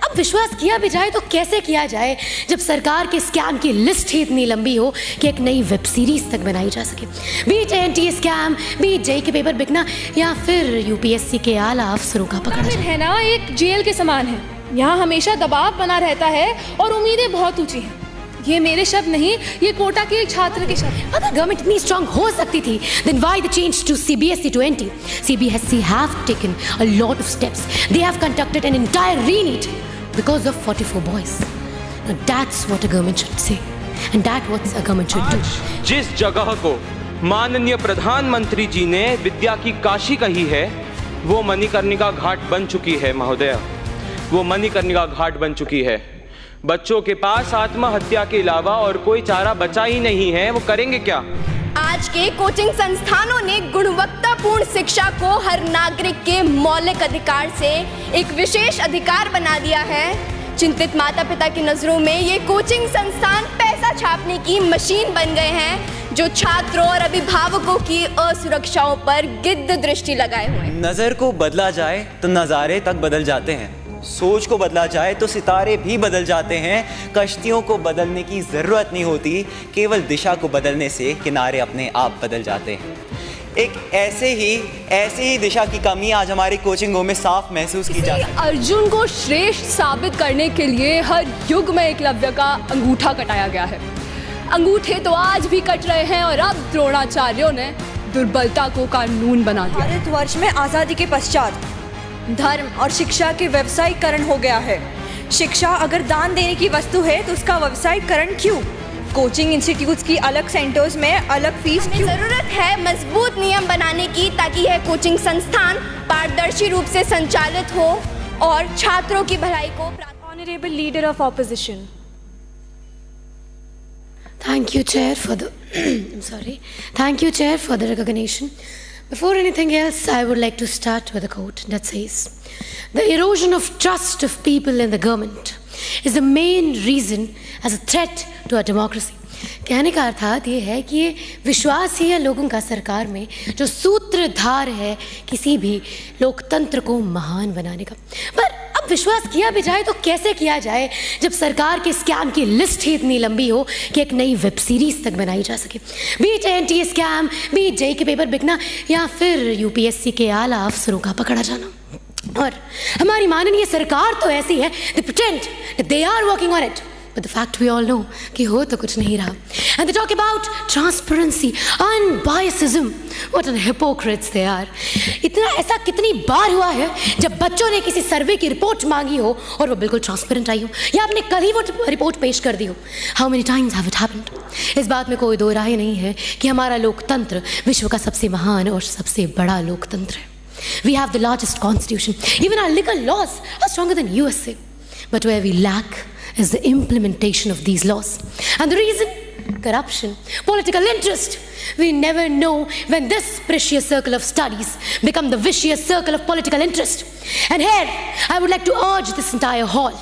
अब विश्वास किया भी जाए तो कैसे किया जाए जब सरकार के स्कैम की लिस्ट ही इतनी लंबी हो कि एक नई वेब सीरीज तक बनाई जा सके। Beat NTA scam, beat JEE के पेपर बिकना, या फिर यूपीएससी के आला अफसरों का पकड़ा है ना, एक जेल के समान है। यहाँ हमेशा दबाव बना रहता है और उम्मीदें बहुत ऊंची हैं। ये मेरे शब्द नहीं, ये कोटा के एक छात्र के शब्द। अगर गवर्नमेंट इतनी स्ट्रांग हो सकती थी, then why the change to CBSE to NT? CBSE have taken a lot of steps. They have conducted an entire re-NEET because of 44 boys. Now that's what a government should say, and that's what a government should do. जिस जगह को माननीय प्रधानमंत्री जी ने विद्या की काशी कही है, वो मणिकर्णिका घाट बन चुकी है महोदय, वो मणिकर्णिका घाट बन चुकी है। बच्चों के पास आत्महत्या के अलावा और कोई चारा बचा ही नहीं है, वो करेंगे क्या? आज के कोचिंग संस्थानों ने गुणवत्तापूर्ण शिक्षा को हर नागरिक के मौलिक अधिकार से एक विशेष अधिकार बना दिया है। चिंतित माता पिता की नजरों में ये कोचिंग संस्थान पैसा छापने की मशीन बन गए हैं, जो छात्रों और अभिभावकों की असुरक्षाओं पर गिद्ध दृष्टि लगाए हुए हैं। नजर को बदला जाए तो नज़ारे तक बदल जाते हैं, सोच को बदला जाए तो सितारे भी बदल जाते हैं। कश्तियों को बदलने की ज़रूरत नहीं होती, केवल दिशा को बदलने से किनारे अपने आप बदल जाते हैं। एक ऐसे ही दिशा की कमी आज हमारी कोचिंगों में साफ महसूस की जा सकती है। अर्जुन को श्रेष्ठ साबित करने के लिए हर युग में एकलव्य का अंगूठा कटाया गया है। अंगूठे तो आज भी कट रहे हैं और अब द्रोणाचार्यों ने दुर्बलता को कानून बना दिया। भारतवर्ष में आज़ादी के पश्चात धर्म और शिक्षा के व्यवसायीकरण हो गया है। शिक्षा अगर दान देने की वस्तु है तो उसका व्यवसायीकरण क्यों? कोचिंग इंस्टीट्यूट्स की अलग सेंटर्स में अलग फीस क्यों? जरूरत है मजबूत नियम बनाने की, ताकि यह कोचिंग संस्थान पारदर्शी रूप से संचालित हो और छात्रों की भलाई को। Honourable leader of opposition, Thank you, Chair, for the Thank you, Chair, for the recognition. Before anything else, I would like to start with a quote that says, "The erosion of trust of people in the government is the main reason as a threat to our democracy." कहने का अर्थात ये है कि ये विश्वास ही है लोगों का सरकार में, जो सूत्रधार है किसी भी लोकतंत्र को महान बनाने का। पर अब विश्वास किया भी जाए तो कैसे किया जाए जब सरकार के स्कैम की लिस्ट ही इतनी लंबी हो कि एक नई वेब सीरीज तक बनाई जा सके। Beat NTA scam, beat JEE के पेपर बिकना, या फिर यूपीएससी के आला अफसरों का पकड़ा जाना। और हमारी माननीय सरकार तो ऐसी है, they pretend that they are working on it, but the fact we all know कि हो तो कुछ नहीं रहा। And they talk about transparency, unbiasedism. What a hypocrites they are. इतना ऐसा कितनी बार हुआ है जब बच्चों ने किसी सर्वे की रिपोर्ट मांगी हो और वो बिल्कुल ट्रांसपेरेंट आई हो, या आपने कल ही वो रिपोर्ट पेश कर दी हो। How many times have it happened? इस बात में कोई दो राय नहीं है कि हमारा लोकतंत्र विश्व का सबसे महान और सबसे बड़ा लोकतंत्र है। We have the largest constitution. Even our legal laws are stronger than USA. But where we lack is the implementation of these laws. And the reason? Corruption, political interest. We never know when this precious circle of studies become the vicious circle of political interest. And here, I would like to urge this entire hall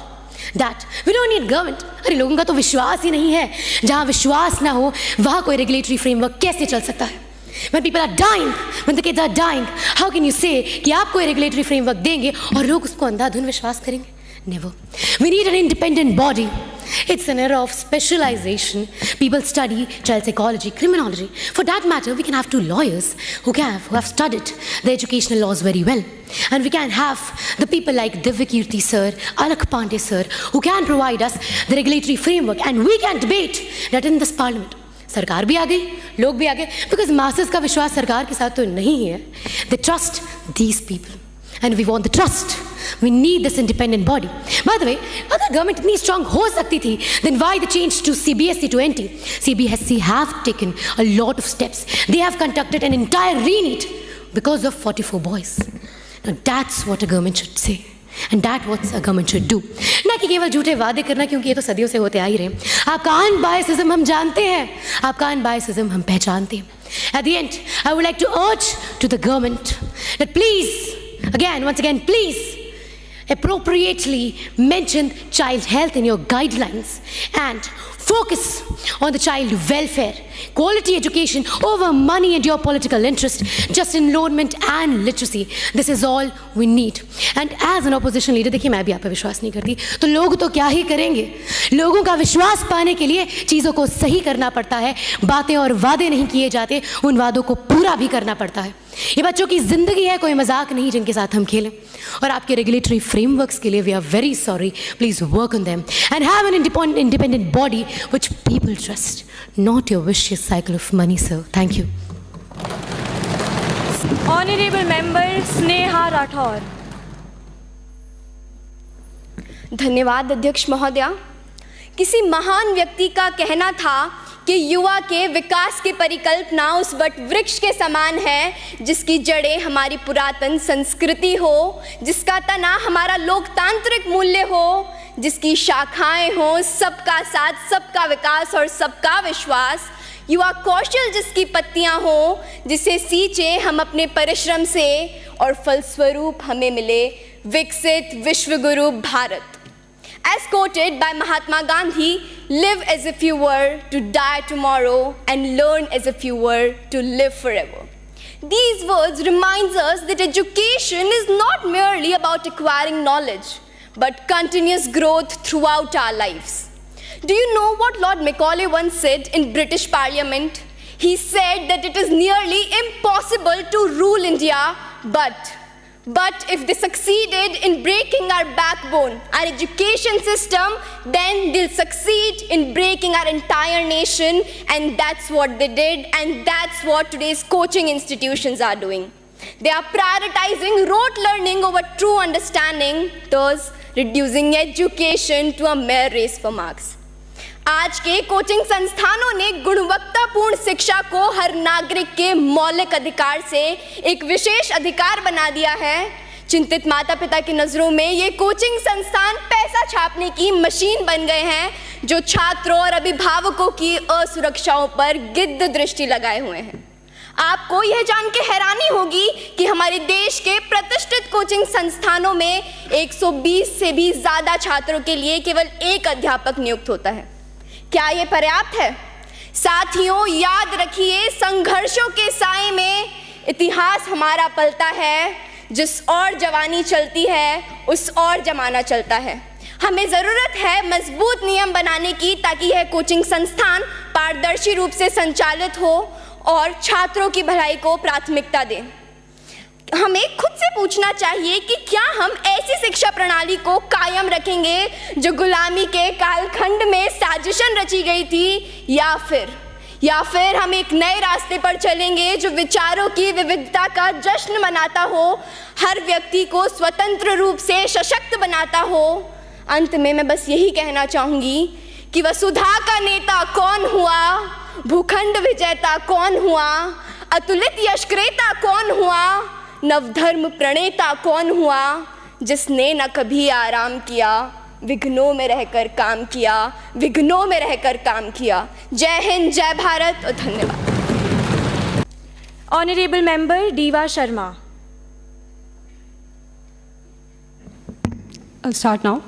that we don't need government. अरे लोगों का तो विश्वास ही नहीं है। जहाँ विश्वास ना हो वहाँ कोई रेगुलेटरी फ्रेमवर्क कैसे चल सकता है? When people are dying, when the kids are dying, how can you say कि आप कोई रेगुलेटरी फ्रेमवर्क देंगे और लोग उसको अंधाधुन विश्वास करेंगे? Never. We need an independent body. It's an era of specialization. People study child psychology, criminology. For that matter, we can have two lawyers who have studied the educational laws very well. And we can have the people like Divyakirti sir, Alak Pandey sir, who can provide us the regulatory framework, and we can debate that in this parliament. सरकार भी आ गई, लोग भी आ गए, because masses का विश्वास सरकार के साथ तो नहीं है। They trust these people. And we want the trust. We need this independent body. By the way, अगर गवर्नमेंट इतनी स्ट्रांग हो सकती थी, then why the change to CBSE to NT? CBSE have taken a lot of steps. They have conducted an entire re-NEET because of 44 boys. Now that's what a government should say. And that's what a government should do. ना कि केवल झूठे वादे करना, क्योंकि ये तो सदियों से होते आ ही रहे। आपका अनबायसिज्म हम जानते हैं, आपका अनबायसिज्म हम पहचानते हैं। At the end, I would like to urge to the government that please, once again, please appropriately mention child health in your guidelines and focus on the child welfare, quality education over money and your political interest, just enrollment and literacy. This is all we need. And as an opposition leader, देखिए मैं भी आप पे विश्वास नहीं करती, तो लोग तो क्या ही करेंगे. लोगों का विश्वास पाने के लिए चीज़ों को सही करना पड़ता है. बातें और वादे नहीं किए जाते, उन वादों को पूरा भी करना पड़ता है. ये बच्चों की जिंदगी है, कोई मजाक नहीं जिनके साथ हम खेलें. और आपके रेगुलेटरी फ्रेमवर्क्स के लिए we are very sorry. Please work on them and have an independent body which people trust, not your vicious cycle of money, sir. Thank you. Honourable member Sneha Rathore. धन्यवाद अध्यक्ष महोदया. किसी महान व्यक्ति का कहना था कि युवा के विकास की परिकल्पना उस वट वृक्ष के समान है जिसकी जड़ें हमारी पुरातन संस्कृति हो, जिसका तना हमारा लोकतांत्रिक मूल्य हो, जिसकी शाखाएं हो सबका साथ, सबका विकास और सबका विश्वास. युवा कौशल जिसकी पत्तियां हो, जिसे सींचे हम अपने परिश्रम से और फलस्वरूप हमें मिले विकसित विश्वगुरु Bharat. As quoted by Mahatma Gandhi, live as if you were to die tomorrow and learn as if you were to live forever. These words remind us that education is not merely about acquiring knowledge, but continuous growth throughout our lives. Do you know what Lord Macaulay once said in British Parliament? He said that it is nearly impossible to rule India, but if they succeeded in breaking our backbone, our education system, then they'll succeed in breaking our entire nation. And that's what they did, and that's what today's coaching institutions are doing. They are prioritizing rote learning over true understanding, thus reducing education to a mere race for marks. आज के coaching संस्थानों ने गुणवत्तापूर्ण शिक्षा को हर नागरिक के मौलिक अधिकार से एक विशेष अधिकार बना दिया है. चिंतित माता पिता की नज़रों में ये कोचिंग संस्थान पैसा छापने की मशीन बन गए हैं जो छात्रों और अभिभावकों की असुरक्षाओं पर गिद्ध दृष्टि लगाए हुए हैं. आपको यह जान के हैरानी होगी कि हमारे देश के प्रतिष्ठित कोचिंग संस्थानों में 120 से भी ज़्यादा छात्रों के लिए केवल एक अध्यापक नियुक्त होता है. क्या ये पर्याप्त है? साथियों, याद रखिए, संघर्षों के साए में इतिहास हमारा पलता है. जिस और जवानी चलती है उस और जमाना चलता है. हमें ज़रूरत है मजबूत नियम बनाने की ताकि यह कोचिंग संस्थान पारदर्शी रूप से संचालित हो और छात्रों की भलाई को प्राथमिकता दें. हमें खुद से पूछना चाहिए कि क्या हम ऐसी शिक्षा प्रणाली को कायम रखेंगे जो गुलामी के कालखंड में साजिशन रची गई थी, या फिर हम एक नए रास्ते पर चलेंगे जो विचारों की विविधता का जश्न मनाता हो, हर व्यक्ति को स्वतंत्र रूप से सशक्त बनाता हो. अंत में मैं बस यही कहना चाहूँगी कि वसुधा का नेता कौन हुआ, भूखंड विजेता कौन हुआ, अतुलित यशक्रेता कौन हुआ, नवधर्म प्रणेता कौन हुआ, जिसने न कभी आराम किया, विघ्नों में रहकर काम किया, विघ्नों में रहकर काम किया. जय हिंद, जय भारत और धन्यवाद. Honourable member diva Sharma. I'll start now.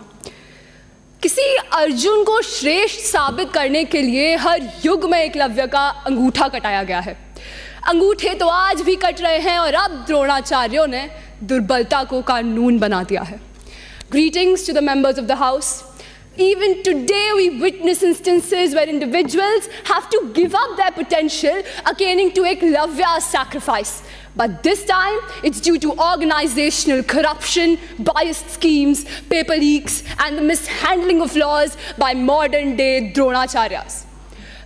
किसी अर्जुन को श्रेष्ठ साबित करने के लिए हर युग में एकलव्य का अंगूठा कटाया गया है. अंगूठे तो आज भी कट रहे हैं और अब द्रोणाचार्यों ने दुर्बलता को कानून बना दिया है. Greetings to the members of the House. Even today we witness instances where individuals have to give up their potential akin to Eklavya's sacrifice. But this time it's due to organizational corruption, biased schemes, paper leaks and the mishandling of laws by modern day Dronacharyas.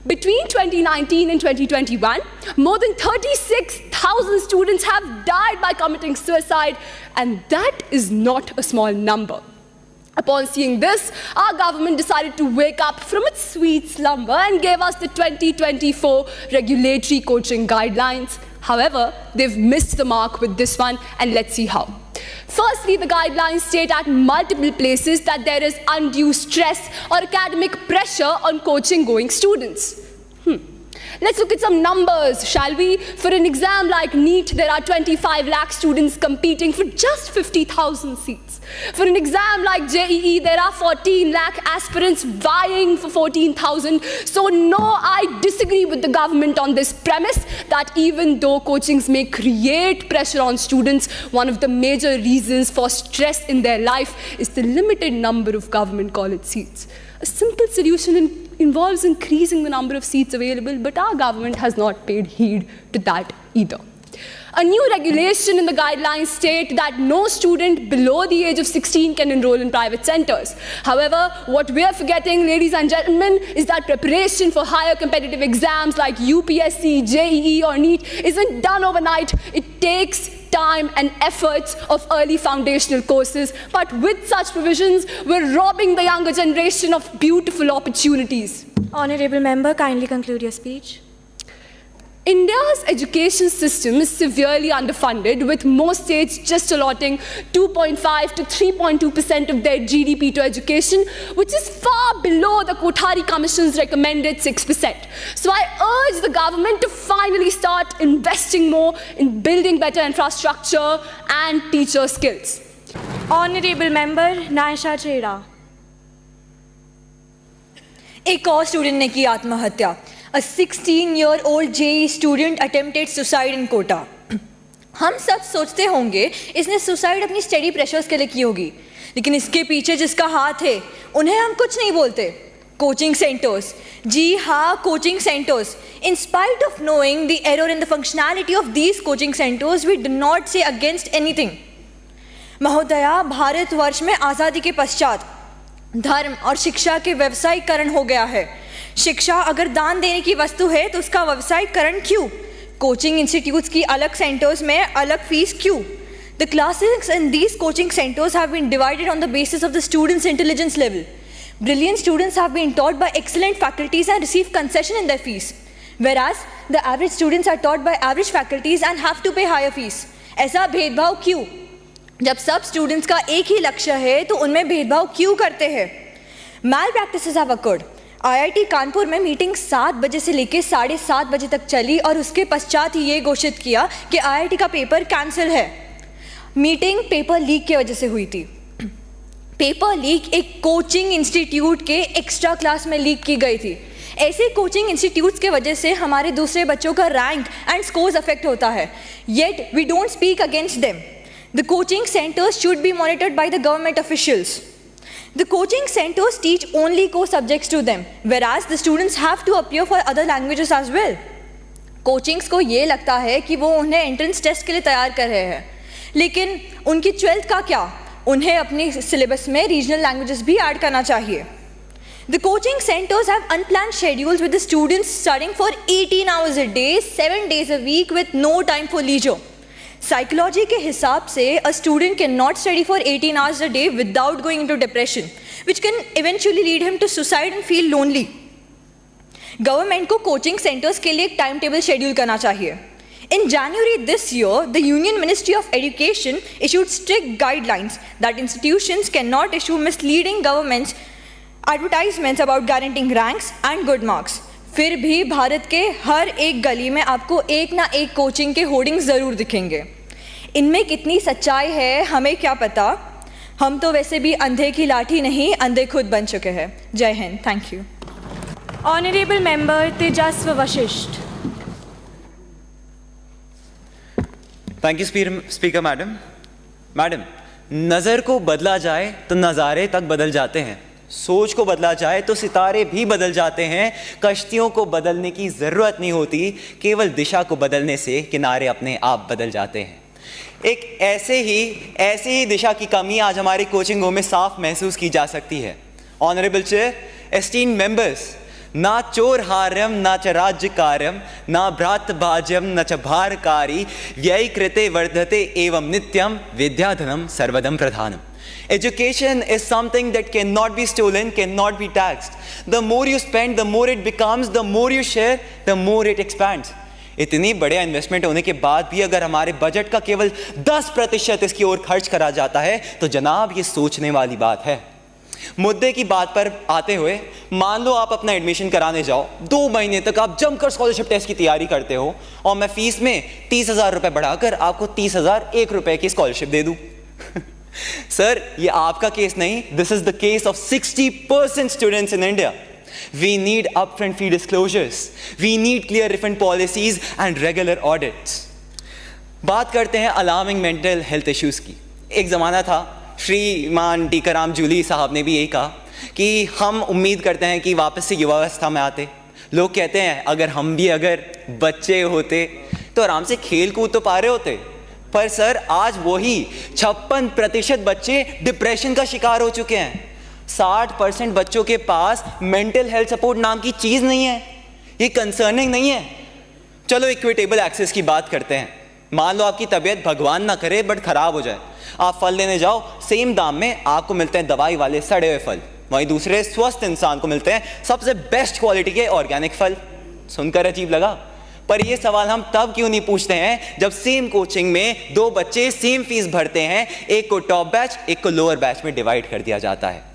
Between 2019 and 2021, more than 36,000 students have died by committing suicide, and that is not a small number. Upon seeing this, our government decided to wake up from its sweet slumber and gave us the 2024 regulatory coaching guidelines. However, they've missed the mark with this one, and let's see how. Firstly, the guidelines state at multiple places that there is undue stress or academic pressure on coaching-going students. Let's look at some numbers, shall we? For an exam like NEET, there are 25 lakh students competing for just 50,000 seats. For an exam like JEE, there are 14 lakh aspirants vying for 14,000. So no, I disagree with the government on this premise that even though coachings may create pressure on students, one of the major reasons for stress in their life is the limited number of government college seats. A simple solution involves increasing the number of seats available, but our government has not paid heed to that either. A new regulation in the guidelines state that no student below the age of 16 can enroll in private centers. However, what we are forgetting, ladies and gentlemen, is that preparation for higher competitive exams like UPSC, JEE or NEET isn't done overnight. It takes time and efforts of early foundational courses. But with such provisions, we're robbing the younger generation of beautiful opportunities. Honorable member, kindly conclude your speech. India's education system is severely underfunded, with most states just allotting 2.5 to 3.2% of their GDP to education, which is far below the Kothari Commission's recommended 6%. So I urge the government to finally start investing more in building better infrastructure and teacher skills. Honorable member, Naisha Chheda. एक और student ने की आत्महत्या. A 16-year-old JEE student attempted suicide in Kota. हम सब सोचते होंगे इसने सुसाइड अपनी स्टडी प्रेशर्स के लिए की होगी, लेकिन इसके पीछे जिसका हाथ है उन्हें हम कुछ नहीं बोलते. कोचिंग सेंटर्स, जी हाँ, coaching centres. In spite of knowing the error in the functionality of these coaching centers, we do not say against anything. महोदया, भारतवर्ष में आज़ादी के पश्चात धर्म और शिक्षा के व्यवसायीकरण हो गया है. शिक्षा अगर दान देने की वस्तु है तो उसका व्यवसायीकरण क्यों? कोचिंग इंस्टीट्यूट्स की अलग सेंटर्स में अलग फीस क्यों? The classes in these coaching centers have been divided on the basis of the students' intelligence level. Brilliant students have been taught by excellent faculties and receive concession in their fees, whereas the average students are taught by average faculties and have to pay higher fees. ऐसा भेदभाव क्यों? जब सब students का एक ही लक्ष्य है तो उनमें भेदभाव क्यों करते हैं? Malpractices have occurred. IIT Kanpur में मीटिंग 7 बजे से लेकर 7:30 बजे तक चली और उसके पश्चात ही ये घोषित किया कि IIT का पेपर कैंसिल है. मीटिंग पेपर लीक की वजह से हुई थी. पेपर लीक एक कोचिंग इंस्टीट्यूट के एक्स्ट्रा क्लास में लीक की गई थी. ऐसे कोचिंग इंस्टीट्यूट्स के वजह से हमारे दूसरे बच्चों का रैंक एंड स्कोर्स अफेक्ट होता है. Yet we don't speak against them. The coaching centers should be monitored by the government officials. The coaching centers teach only core subjects to them, whereas the students have to appear for other languages as well. Coachings को ये लगता है कि वो उन्हें entrance test के लिए तैयार कर रहे हैं, लेकिन उनकी 12th का क्या? उन्हें अपनी सिलेबस में रीजनल लैंग्वेजेस भी ऐड करना चाहिए. The coaching centers have unplanned schedules with the students studying for 18 hours a day, 7 days a week with no time for leisure. Psychology के हिसाब से a student cannot study for 18 hours a day without going into depression, which can eventually lead him to suicide and feel lonely. Government को coaching centers के लिए एक timetable schedule करना चाहिए. In January this year, the Union Ministry of Education issued strict guidelines that institutions cannot issue misleading government's advertisements about guaranteeing ranks and good marks. फिर भी भारत के हर एक गली में आपको एक ना एक कोचिंग के होर्डिंग्स ज़रूर दिखेंगे. इनमें कितनी सच्चाई है हमें क्या पता. हम तो वैसे भी अंधे की लाठी नहीं, अंधे खुद बन चुके हैं. जय Hind. Thank you. Honourable member Tejasv Vashishtha. Thank you speaker madam. नज़र को बदला जाए तो नज़ारे तक बदल जाते हैं. सोच को बदला जाए तो सितारे भी बदल जाते हैं. कश्तियों को बदलने की ज़रूरत नहीं होती, केवल दिशा को बदलने से किनारे अपने आप बदल जाते हैं. एक ऐसे ही दिशा की कमी आज हमारी कोचिंगों में साफ महसूस की जा सकती है. ऑनरेबल चेयर, एस्टीम्ड मेंबर्स, ना चोर हार्यम ना च राज्य कार्यम ना भ्रात भाज्यम न च भारकारी व्यय कृते वर्धते एवं नित्यम विद्याधनम सर्वदम प्रधानम. Education is something that cannot be stolen, cannot be taxed. The more you spend, the more it becomes, the more you share, the more it expands. इतनी बड़े इन्वेस्टमेंट होने के बाद भी अगर हमारे बजट का केवल 10% इसकी ओर खर्च करा जाता है तो जनाब ये सोचने वाली बात है. मुद्दे की बात पर आते हुए मान लो आप अपना एडमिशन कराने जाओ, 2 महीने तक आप जमकर स्कॉलरशिप टेस्ट की तैयारी करते हो और मैं फीस में 30,000 रुपए बढ़ाकर आपको 30,001 रुपए की स्कॉलरशिप दे दूं। सर, ये आपका केस नहीं, this is the case of 60% students in India. We need upfront fee disclosures. We need clear refund policies and regular audits. बात करते हैं अलार्मिंग मेंटल हेल्थ इश्यूज की। एक ज़माना था, श्रीमान टीकाराम जूली साहब ने भी यही कहा कि हम उम्मीद करते हैं कि वापस से युवावस्था में आते। लोग कहते हैं अगर हम भी अगर बच्चे होते तो आराम से खेल कूद तो पा रहे होते। पर सर, आज वही 56% बच्चे डिप्रेशन का शिकार हो चुके हैं। 60% बच्चों के पास मेंटल हेल्थ सपोर्ट नाम की चीज़ नहीं है। ये कंसर्निंग नहीं है। चलो इक्विटेबल एक्सेस की बात करते हैं। मान लो आपकी तबीयत भगवान ना करे बट खराब हो जाए, आप फल लेने जाओ, सेम दाम में आपको मिलते हैं दवाई वाले सड़े हुए फल, वहीं दूसरे स्वस्थ इंसान को मिलते हैं सबसे बेस्ट क्वालिटी के ऑर्गेनिक फल। सुनकर अजीब लगा, पर ये सवाल हम तब क्यों नहीं पूछते हैं जब सेम कोचिंग में 2 बच्चे सेम फीस भरते हैं, एक को टॉप बैच एक को लोअर बैच में डिवाइड कर दिया जाता है।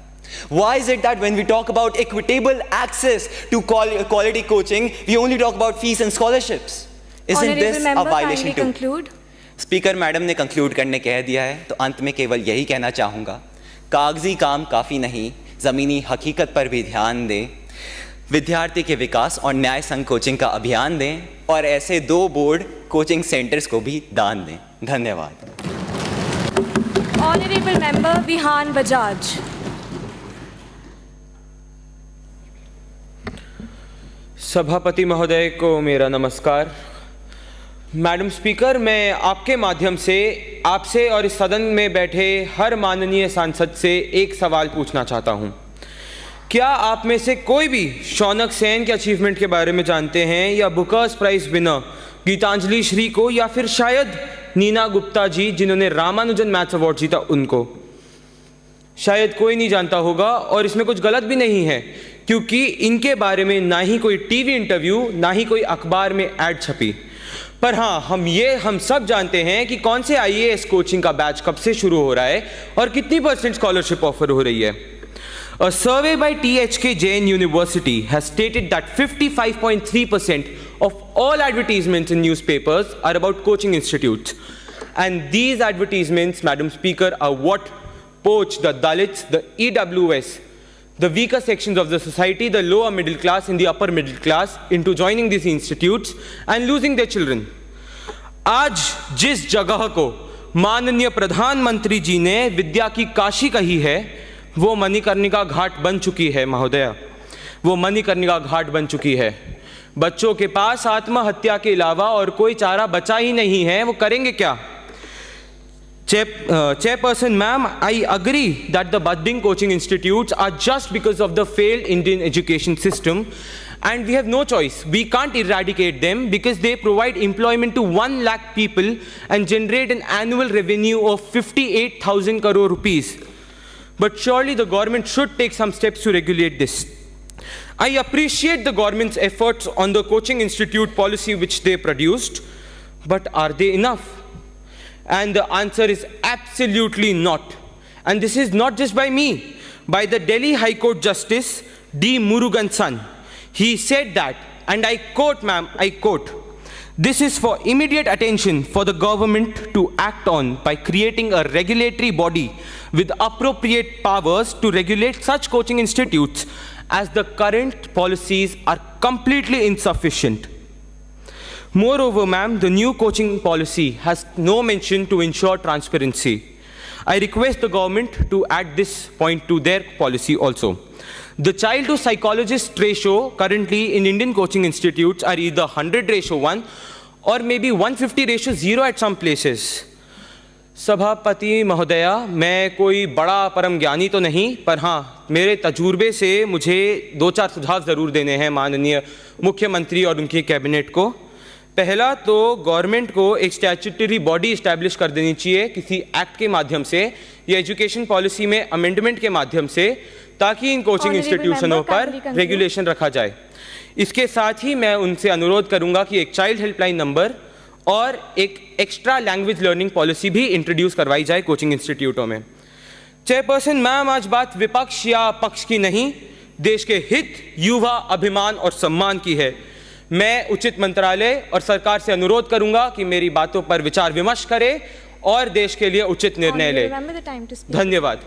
Why is it that when we talk about equitable access to quality coaching, we only talk about fees and scholarships? Isn't this a violation too? Speaker madam ने conclude करने कह दिया है, तो अंत में केवल यही कहना चाहूँगा, कागजी काम काफ़ी नहीं, ज़मीनी हकीकत पर भी ध्यान दें, विद्यार्थी के विकास और न्याय संघ कोचिंग का अभियान दें और ऐसे 2 बोर्ड कोचिंग सेंटर्स को भी दान दें। धन्यवाद। Honourable member Vihan Bajaj. सभापति महोदय को मेरा नमस्कार। मैडम स्पीकर, मैं आपके माध्यम से आपसे और इस सदन में बैठे हर माननीय सांसद से एक सवाल पूछना चाहता हूं। क्या आप में से कोई भी शौनक सेन के अचीवमेंट के बारे में जानते हैं, या Booker's prize winner Geetanjali Shree को, या फिर शायद नीना गुप्ता जी जिन्होंने रामानुजन मैथ्स अवार्ड जीता उनको? शायद कोई नहीं जानता होगा, और इसमें कुछ गलत भी नहीं है क्योंकि इनके बारे में ना ही कोई टीवी इंटरव्यू ना ही कोई अखबार में ऐड छपी। पर हाँ, हम सब जानते हैं कि कौन से IAS कोचिंग का बैच कब से शुरू हो रहा है और कितनी % स्कॉलरशिप ऑफर हो रही है। A survey by THK Jain University has stated that 55.3% of all advertisements in newspapers are about coaching institutes. And these advertisements, Madam Speaker, are what poach the Dalits, the EWS, the weaker sections of the society, the lower middle class and the upper middle class into joining these institutes and losing their children. आज जिस जगह को माननीय प्रधानमंत्री जी ने विद्या की काशी कही है, वो मणिकर्णिका घाट बन चुकी है महोदया, वो मणिकर्णिका घाट बन चुकी है। बच्चों के पास आत्महत्या के अलावा और कोई चारा बचा ही नहीं है, वो करेंगे क्या? Chairperson ma'am, I agree that the budding coaching institutes are just because of the failed Indian education system, and we have no choice. We can't eradicate them because they provide employment to 1 lakh people and generate an annual revenue of 58,000 crore rupees. But surely the government should take some steps to regulate this. I appreciate the government's efforts on the coaching institute policy which they produced, but are they enough? And the answer is absolutely not. And this is not just by me, by the Delhi High Court Justice D. Murugan son. He said that, and I quote, ma'am, I quote, "This is for immediate attention for the government to act on by creating a regulatory body with appropriate powers to regulate such coaching institutes, as the current policies are completely insufficient." Moreover, ma'am, the new coaching policy has no mention to ensure transparency. I request the government to add this point to their policy also. The child to psychologist ratio currently in Indian coaching institutes are either 100:1 or maybe 150:0 at some places. सभापति महोदया, मैं कोई बड़ा परम ज्ञानी तो नहीं, पर हाँ, मेरे तजुर्बे से मुझे 2-4 सुझाव ज़रूर देने हैं माननीय मुख्यमंत्री और उनकी कैबिनेट को। पहला तो गवर्नमेंट को एक स्टैट्यूटरी बॉडी इस्टेब्लिश कर देनी चाहिए किसी एक्ट के माध्यम से या एजुकेशन पॉलिसी में अमेंडमेंट के माध्यम से, ताकि इन कोचिंग इंस्टीट्यूशनों पर रेगुलेशन रखा जाए। इसके साथ ही मैं उनसे अनुरोध करूंगा कि एक चाइल्ड हेल्पलाइन नंबर और एक एक्स्ट्रा लैंग्वेज लर्निंग पॉलिसी भी इंट्रोड्यूस करवाई जाए कोचिंग इंस्टीट्यूटों में। चेयरपर्सन मैम, आज बात विपक्ष या पक्ष की नहीं, देश के हित, युवा, अभिमान और सम्मान की है। मैं उचित मंत्रालय और सरकार से अनुरोध करूंगा कि मेरी बातों पर विचार विमर्श करे और देश के लिए उचित निर्णय ले। धन्यवाद।